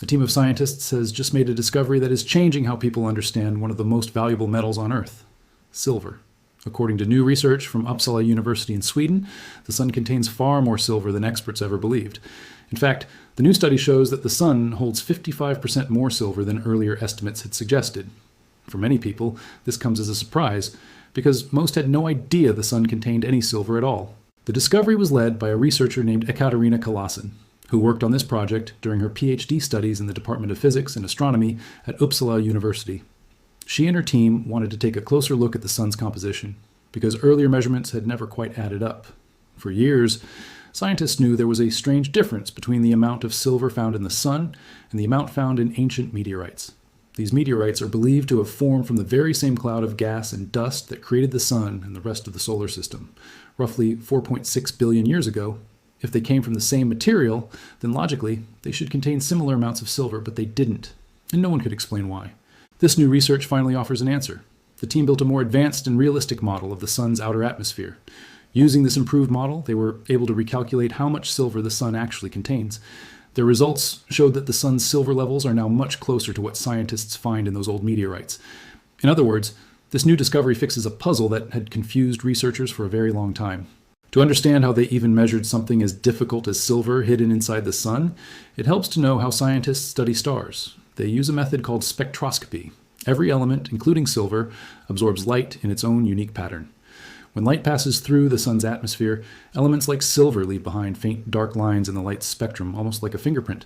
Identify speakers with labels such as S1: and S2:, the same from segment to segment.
S1: A team of scientists has just made a discovery that is changing how people understand one of the most valuable metals on Earth: silver. According to new research from Uppsala University in Sweden, the sun contains far more silver than experts ever believed. In fact, the new study shows that the sun holds 55% more silver than earlier estimates had suggested. For many people, this comes as a surprise, because most had no idea the sun contained any silver at all. The discovery was led by a researcher named Ekaterina Kalasin, who worked on this project during her PhD studies in the Department of Physics and Astronomy at Uppsala University. She and her team wanted to take a closer look at the sun's composition, because earlier measurements had never quite added up. For years, scientists knew there was a strange difference between the amount of silver found in the sun and the amount found in ancient meteorites. These meteorites are believed to have formed from the very same cloud of gas and dust that created the sun and the rest of the solar system, roughly 4.6 billion years ago. If they came from the same material, then logically, they should contain similar amounts of silver, but they didn't, and no one could explain why. This new research finally offers an answer. The team built a more advanced and realistic model of the sun's outer atmosphere. Using this improved model, they were able to recalculate how much silver the sun actually contains. Their results showed that the sun's silver levels are now much closer to what scientists find in those old meteorites. In other words, this new discovery fixes a puzzle that had confused researchers for a very long time. To understand how they even measured something as difficult as silver hidden inside the sun, it helps to know how scientists study stars. They use a method called spectroscopy. Every element, including silver, absorbs light in its own unique pattern. When light passes through the sun's atmosphere, elements like silver leave behind faint dark lines in the light spectrum, almost like a fingerprint.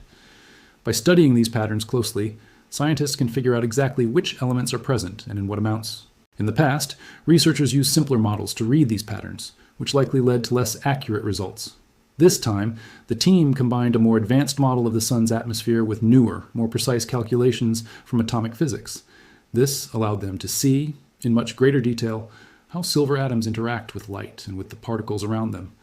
S1: By studying these patterns closely, scientists can figure out exactly which elements are present and in what amounts. In the past, researchers used simpler models to read these patterns, which likely led to less accurate results. This time, the team combined a more advanced model of the sun's atmosphere with newer, more precise calculations from atomic physics. This allowed them to see, in much greater detail, how silver atoms interact with light and with the particles around them.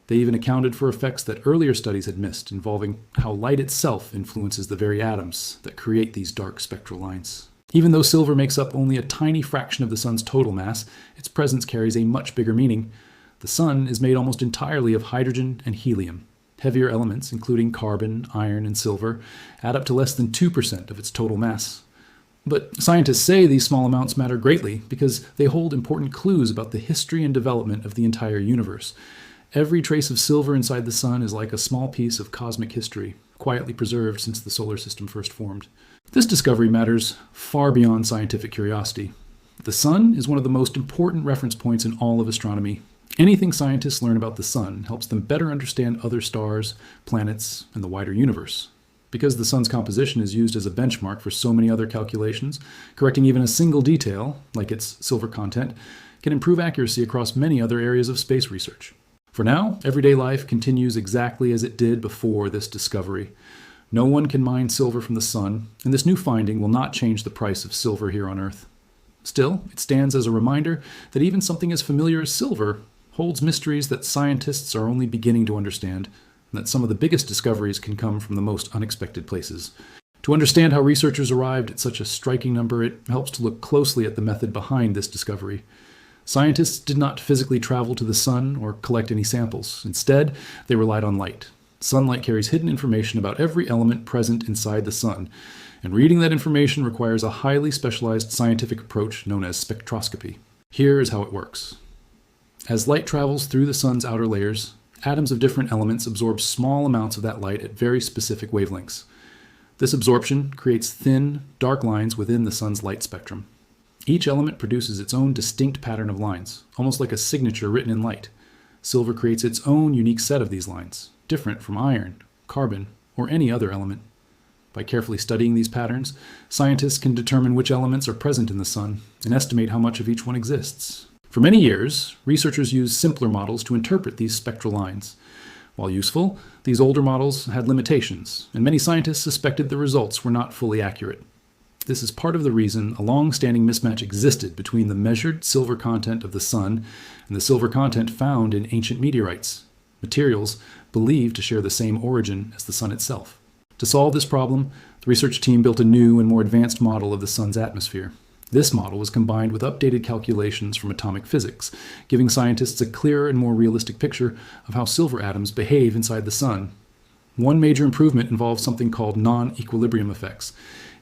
S1: They even accounted for effects that earlier studies had missed, involving how light itself influences the very atoms that create these dark spectral lines. Even though silver makes up only a tiny fraction of the sun's total mass, its presence carries a much bigger meaning. The sun is made almost entirely of hydrogen and helium. Heavier elements, including carbon, iron, and silver, add up to less than 2% of its total mass. But scientists say these small amounts matter greatly because they hold important clues about the history and development of the entire universe. Every trace of silver inside the sun is like a small piece of cosmic history, quietly preserved since the solar system first formed. This discovery matters far beyond scientific curiosity. The sun is one of the most important reference points in all of astronomy. Anything scientists learn about the sun helps them better understand other stars, planets, and the wider universe. Because the sun's composition is used as a benchmark for so many other calculations, correcting even a single detail, like its silver content, can improve accuracy across many other areas of space research. For now, everyday life continues exactly as it did before this discovery. No one can mine silver from the sun, and this new finding will not change the price of silver here on Earth. Still, it stands as a reminder that even something as familiar as silver holds mysteries that scientists are only beginning to understand, and that some of the biggest discoveries can come from the most unexpected places. To understand how researchers arrived at such a striking number, it helps to look closely at the method behind this discovery. Scientists did not physically travel to the sun or collect any samples. Instead, they relied on light. Sunlight carries hidden information about every element present inside the sun, and reading that information requires a highly specialized scientific approach known as spectroscopy. Here is how it works. As light travels through the sun's outer layers, atoms of different elements absorb small amounts of that light at very specific wavelengths. This absorption creates thin, dark lines within the sun's light spectrum. Each element produces its own distinct pattern of lines, almost like a signature written in light. Silver creates its own unique set of these lines, different from iron, carbon, or any other element. By carefully studying these patterns, scientists can determine which elements are present in the sun and estimate how much of each one exists. For many years, researchers used simpler models to interpret these spectral lines. While useful, these older models had limitations, and many scientists suspected the results were not fully accurate. This is part of the reason a long-standing mismatch existed between the measured silver content of the sun and the silver content found in ancient meteorites, materials believed to share the same origin as the sun itself. To solve this problem, the research team built a new and more advanced model of the sun's atmosphere. This model was combined with updated calculations from atomic physics, giving scientists a clearer and more realistic picture of how silver atoms behave inside the sun. One major improvement involves something called non-equilibrium effects.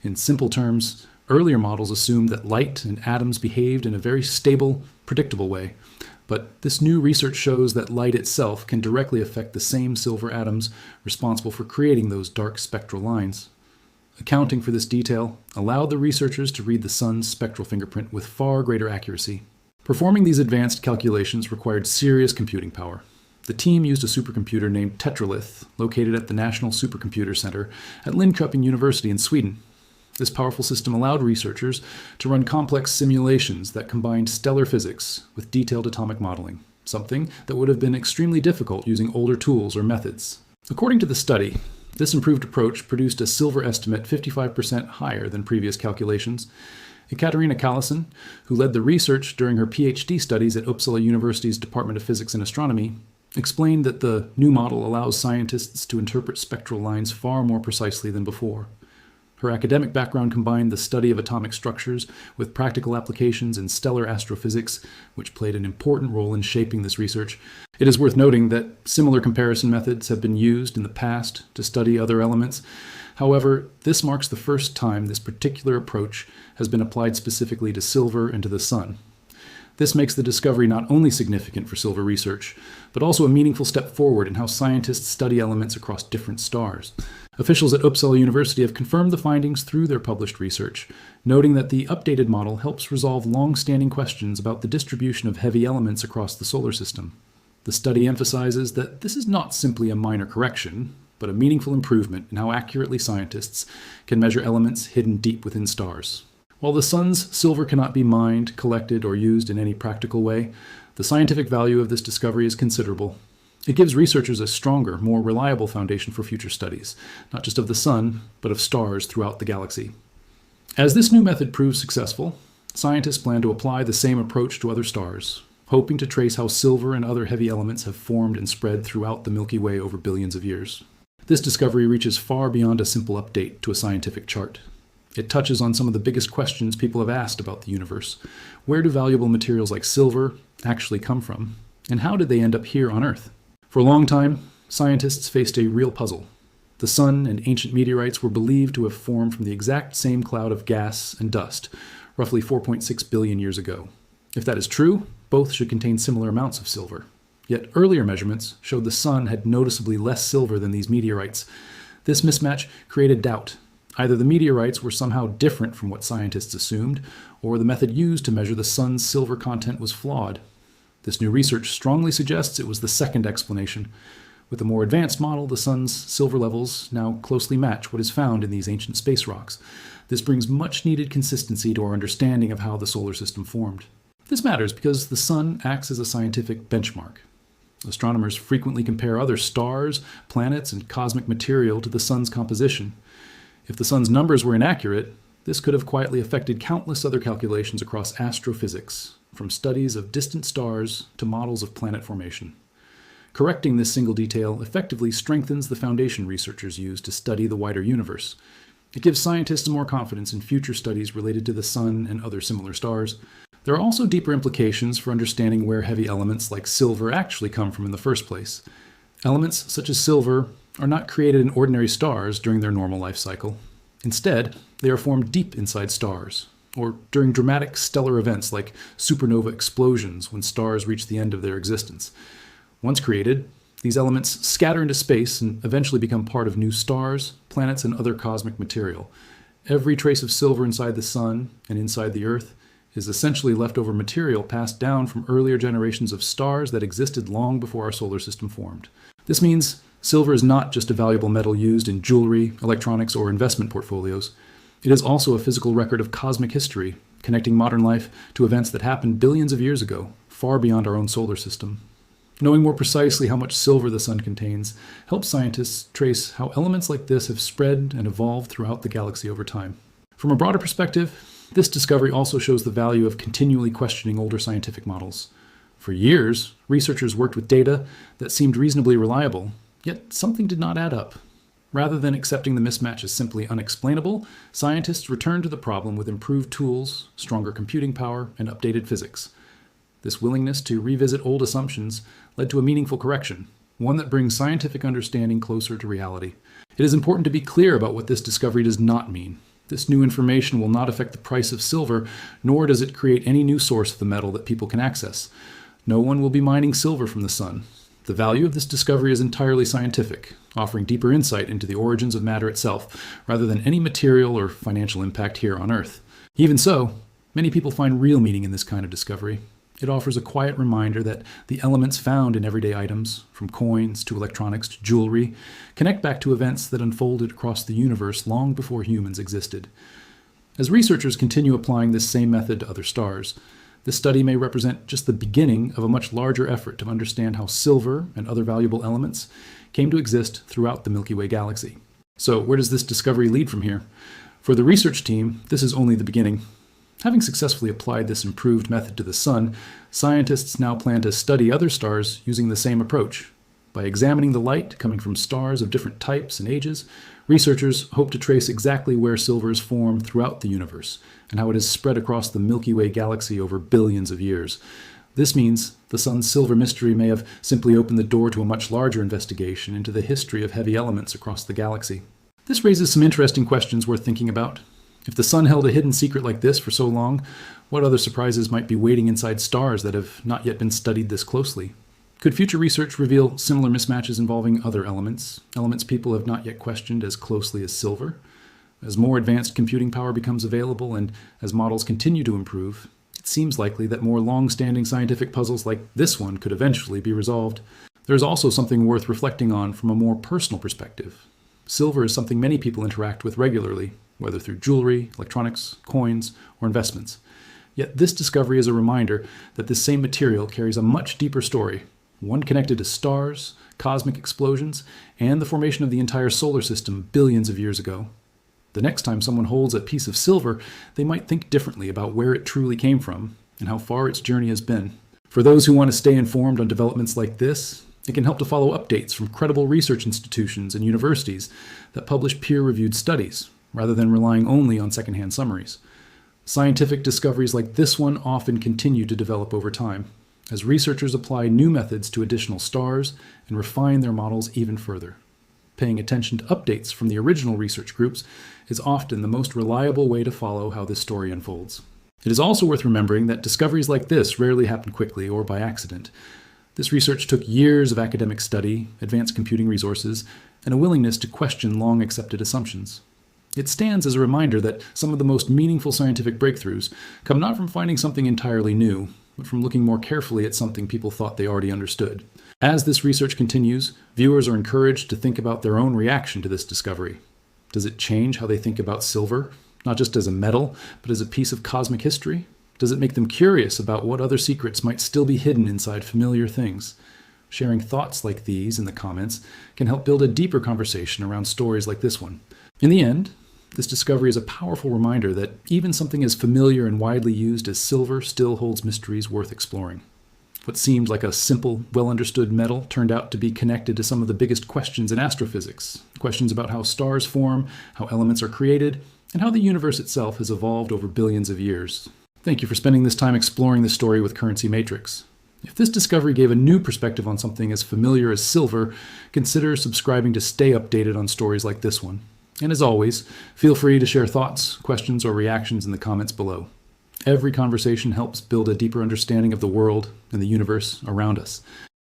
S1: In simple terms, earlier models assumed that light and atoms behaved in a very stable, predictable way. But this new research shows that light itself can directly affect the same silver atoms responsible for creating those dark spectral lines. Accounting for this detail allowed the researchers to read the sun's spectral fingerprint with far greater accuracy. Performing these advanced calculations required serious computing power. The team used a supercomputer named Tetralith, located at the National Supercomputer Center at Linköping University in Sweden. This powerful system allowed researchers to run complex simulations that combined stellar physics with detailed atomic modeling, something that would have been extremely difficult using older tools or methods. According to the study, this improved approach produced a silver estimate 55% higher than previous calculations. Ekaterina Callison, who led the research during her PhD studies at Uppsala University's Department of Physics and Astronomy, explained that the new model allows scientists to interpret spectral lines far more precisely than before. Her academic background combined the study of atomic structures with practical applications in stellar astrophysics, which played an important role in shaping this research. It is worth noting that similar comparison methods have been used in the past to study other elements. However, this marks the first time this particular approach has been applied specifically to silver and to the sun. This makes the discovery not only significant for silver research, but also a meaningful step forward in how scientists study elements across different stars. Officials at Uppsala University have confirmed the findings through their published research, noting that the updated model helps resolve long-standing questions about the distribution of heavy elements across the solar system. The study emphasizes that this is not simply a minor correction, but a meaningful improvement in how accurately scientists can measure elements hidden deep within stars. While the sun's silver cannot be mined, collected, or used in any practical way, the scientific value of this discovery is considerable. It gives researchers a stronger, more reliable foundation for future studies, not just of the sun, but of stars throughout the galaxy. As this new method proves successful, scientists plan to apply the same approach to other stars, hoping to trace how silver and other heavy elements have formed and spread throughout the Milky Way over billions of years. This discovery reaches far beyond a simple update to a scientific chart. It touches on some of the biggest questions people have asked about the universe. Where do valuable materials like silver actually come from? And how did they end up here on Earth? For a long time, scientists faced a real puzzle. The sun and ancient meteorites were believed to have formed from the exact same cloud of gas and dust, roughly 4.6 billion years ago. If that is true, both should contain similar amounts of silver. Yet earlier measurements showed the sun had noticeably less silver than these meteorites. This mismatch created doubt. Either the meteorites were somehow different from what scientists assumed, or the method used to measure the sun's silver content was flawed. This new research strongly suggests it was the second explanation. With a more advanced model, the sun's silver levels now closely match what is found in these ancient space rocks. This brings much-needed consistency to our understanding of how the solar system formed. This matters because the sun acts as a scientific benchmark. Astronomers frequently compare other stars, planets, and cosmic material to the sun's composition. If the sun's numbers were inaccurate, this could have quietly affected countless other calculations across astrophysics, from studies of distant stars to models of planet formation. Correcting this single detail effectively strengthens the foundation researchers use to study the wider universe. It gives scientists more confidence in future studies related to the sun and other similar stars. There are also deeper implications for understanding where heavy elements like silver actually come from in the first place. Elements such as silver are not created in ordinary stars during their normal life cycle. Instead, they are formed deep inside stars, or during dramatic stellar events like supernova explosions when stars reach the end of their existence. Once created, these elements scatter into space and eventually become part of new stars, planets, and other cosmic material. Every trace of silver inside the sun and inside the Earth is essentially leftover material passed down from earlier generations of stars that existed long before our solar system formed. This means silver is not just a valuable metal used in jewelry, electronics, or investment portfolios. It is also a physical record of cosmic history, connecting modern life to events that happened billions of years ago, far beyond our own solar system. Knowing more precisely how much silver the sun contains helps scientists trace how elements like this have spread and evolved throughout the galaxy over time. From a broader perspective, this discovery also shows the value of continually questioning older scientific models. For years, researchers worked with data that seemed reasonably reliable, yet something did not add up. Rather than accepting the mismatch as simply unexplainable, scientists returned to the problem with improved tools, stronger computing power, and updated physics. This willingness to revisit old assumptions led to a meaningful correction. one that brings scientific understanding closer to reality. It is important to be clear about what this discovery does not mean. This new information will not affect the price of silver, nor does it create any new source of the metal that people can access. No one will be mining silver from the sun. The value of this discovery is entirely scientific, offering deeper insight into the origins of matter itself, rather than any material or financial impact here on Earth. Even so, many people find real meaning in this kind of discovery. It offers a quiet reminder that the elements found in everyday items, from coins to electronics to jewelry, connect back to events that unfolded across the universe long before humans existed. As researchers continue applying this same method to other stars, this study may represent just the beginning of a much larger effort to understand how silver and other valuable elements came to exist throughout the Milky Way galaxy. So, where does this discovery lead from here? For the research team, this is only the beginning. Having successfully applied this improved method to the Sun, scientists now plan to study other stars using the same approach. By examining the light coming from stars of different types and ages, researchers hope to trace exactly where silver is formed throughout the universe and how it has spread across the Milky Way galaxy over billions of years. This means the Sun's silver mystery may have simply opened the door to a much larger investigation into the history of heavy elements across the galaxy. This raises some interesting questions worth thinking about. If the Sun held a hidden secret like this for so long, what other surprises might be waiting inside stars that have not yet been studied this closely? Could future research reveal similar mismatches involving other elements people have not yet questioned as closely as silver? As more advanced computing power becomes available and as models continue to improve, it seems likely that more long-standing scientific puzzles like this one could eventually be resolved. There is also something worth reflecting on from a more personal perspective. Silver is something many people interact with regularly, whether through jewelry, electronics, coins, or investments. Yet this discovery is a reminder that this same material carries a much deeper story, one connected to stars, cosmic explosions, and the formation of the entire solar system billions of years ago. The next time someone holds a piece of silver, they might think differently about where it truly came from and how far its journey has been. For those who want to stay informed on developments like this, it can help to follow updates from credible research institutions and universities that publish peer-reviewed studies, rather than relying only on secondhand summaries. Scientific discoveries like this one often continue to develop over time, as researchers apply new methods to additional stars and refine their models even further. Paying attention to updates from the original research groups is often the most reliable way to follow how this story unfolds. It is also worth remembering that discoveries like this rarely happen quickly or by accident. This research took years of academic study, advanced computing resources, and a willingness to question long-accepted assumptions. It stands as a reminder that some of the most meaningful scientific breakthroughs come not from finding something entirely new, but from looking more carefully at something people thought they already understood. As this research continues, viewers are encouraged to think about their own reaction to this discovery. Does it change how they think about silver, not just as a metal, but as a piece of cosmic history? Does it make them curious about what other secrets might still be hidden inside familiar things? Sharing thoughts like these in the comments can help build a deeper conversation around stories like this one. In the end, this discovery is a powerful reminder that even something as familiar and widely used as silver still holds mysteries worth exploring. What seemed like a simple, well-understood metal turned out to be connected to some of the biggest questions in astrophysics. Questions about how stars form, how elements are created, and how the universe itself has evolved over billions of years. Thank you for spending this time exploring this story with Currency Matrix. If this discovery gave a new perspective on something as familiar as silver, consider subscribing to stay updated on stories like this one. And as always, feel free to share thoughts, questions, or reactions in the comments below. Every conversation helps build a deeper understanding of the world and the universe around us.